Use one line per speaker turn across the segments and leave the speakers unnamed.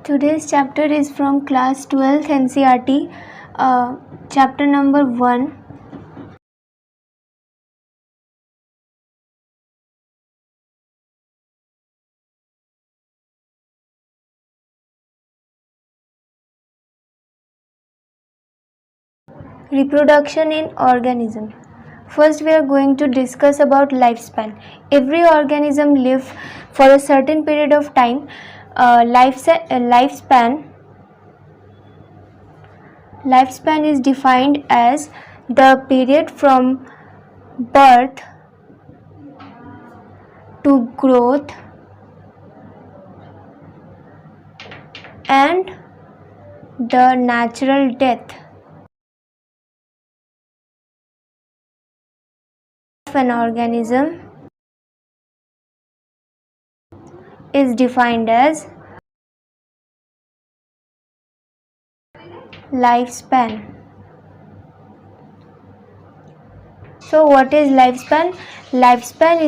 Today's chapter is from class 12th NCERT, chapter number 1. Reproduction in organism. First we are going to discuss about lifespan. Every organism lives for a certain period of time. Lifespan is defined as the period from birth to growth and the natural death of an organism is defined as lifespan. So what is lifespan? Lifespan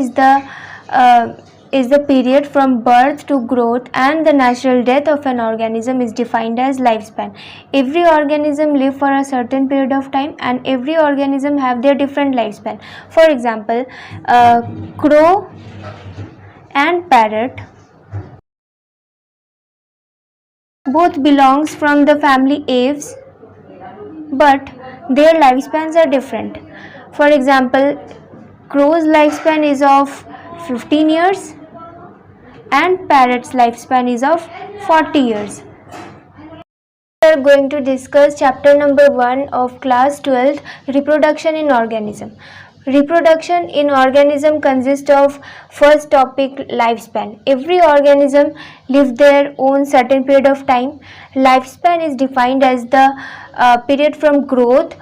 is the period from birth to growth and the natural death of an organism is defined as lifespan. Every organism live for a certain period of time and every organism have their different lifespan. For example, crow and parrot both belongs from the family aves, but their lifespans are different. For example, crow's lifespan is of 15 years and parrot's lifespan is of 40 years. We are going to discuss chapter number 1 of class 12, reproduction in organism. Reproduction in organism consists of first topic, lifespan. Every organism lives their own certain period of time. Lifespan is defined as the period from birth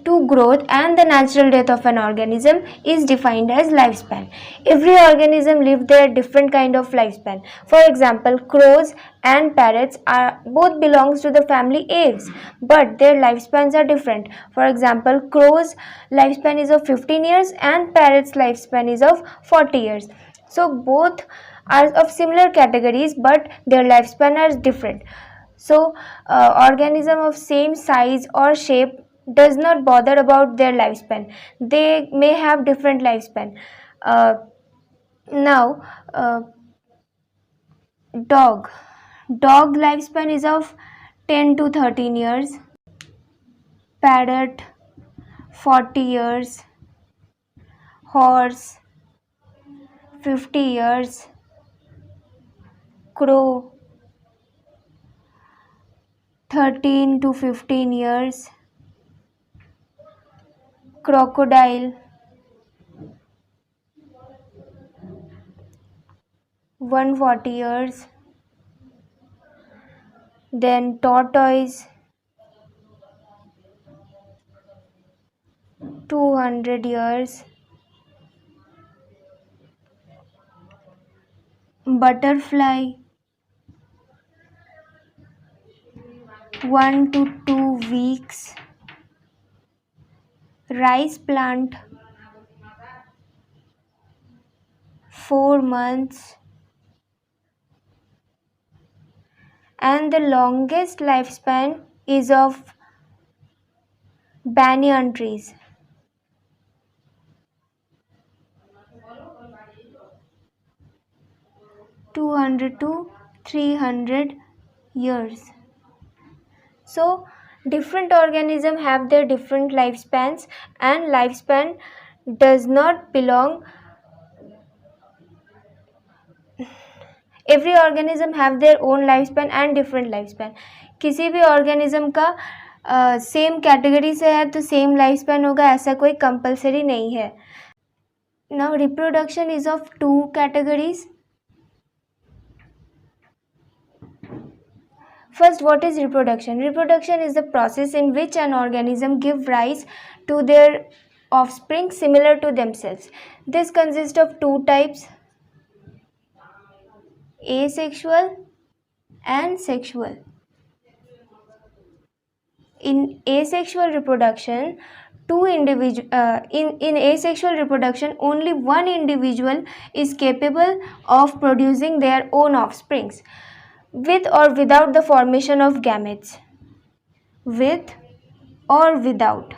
to growth and the natural death of an organism is defined as lifespan. Every organism lives their different kind of lifespan. For example, crows and parrots are both belongs to the family aves, but their lifespans are different. For example, crow's lifespan is of 15 years and parrot's lifespan is of 40 years. So both are of similar categories, but their lifespan are different. So organism of same size or shape does not bother about their lifespan. They may have different lifespan. Now dog lifespan is of 10 to 13 years, parrot 40 years, horse 50 years, crow 13 to 15 years, crocodile 140 years, then tortoise 200 years, butterfly 1 to 2 weeks, rice plant 4 months, and the longest lifespan is of banyan trees. (200 to 300 years). So different organisms have their different lifespans, and lifespan does not belong. Every organism have their own lifespan and different lifespan. किसी भी organism का same category से है तो same lifespan होगा, ऐसा कोई compulsory नहीं है. Now reproduction is of two categories. First, what is reproduction? Reproduction is the process in which an organism gives rise to their offspring similar to themselves. This consists of two types, asexual and sexual. In asexual reproduction, in asexual reproduction, only one individual is capable of producing their own offsprings, with or without the formation of gametes. With or without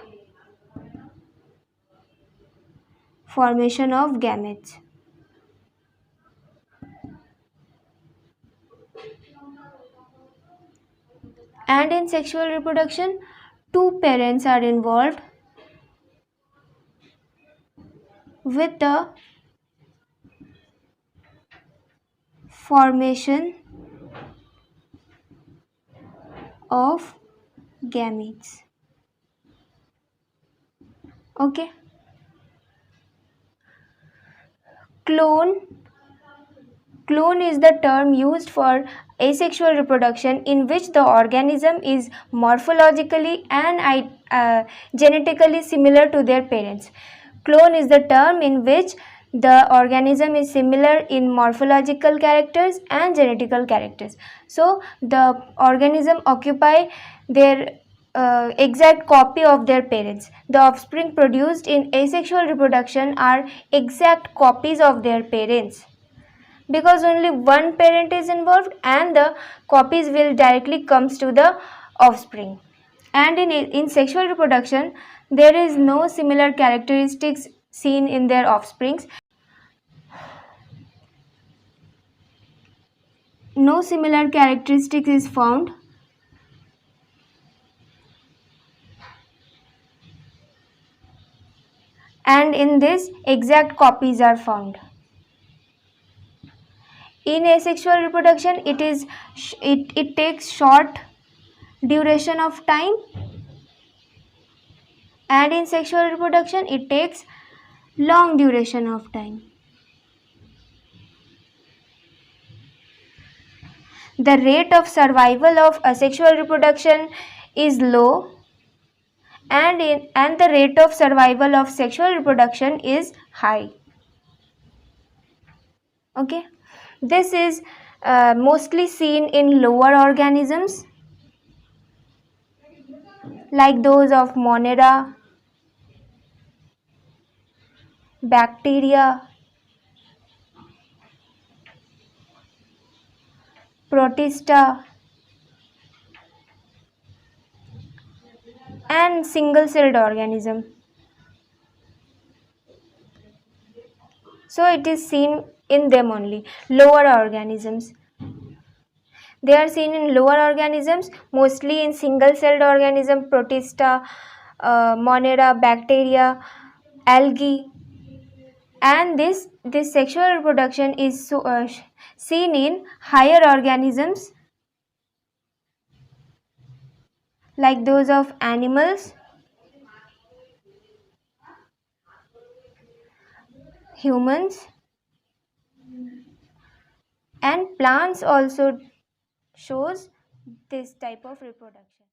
formation of gametes. And in sexual reproduction, two parents are involved with the formation of gametes. Okay. Clone. Clone is the term used for asexual reproduction in which the organism is morphologically and genetically similar to their parents. Clone is the term in which the organism is similar in morphological characters and genetical characters. So the organism occupy their exact copy of their parents. The offspring produced in asexual reproduction are exact copies of their parents, because only one parent is involved and the copies will directly comes to the offspring. And in sexual reproduction, there is no similar characteristics seen in their offsprings. No similar characteristic is found. And in this, exact copies are found. In asexual reproduction, it takes short duration of time, and in sexual reproduction it takes long duration of time. The rate of survival of asexual reproduction is low, and the rate of survival of sexual reproduction is high. Okay, this is mostly seen in lower organisms like those of Monera, bacteria, Protista, and single-celled organism. So it is seen in them only, lower organisms. They are seen in lower organisms, mostly in single-celled organism, Protista, Monera, bacteria, algae. And this sexual reproduction is seen in higher organisms like those of animals, humans, and plants also shows this type of reproduction.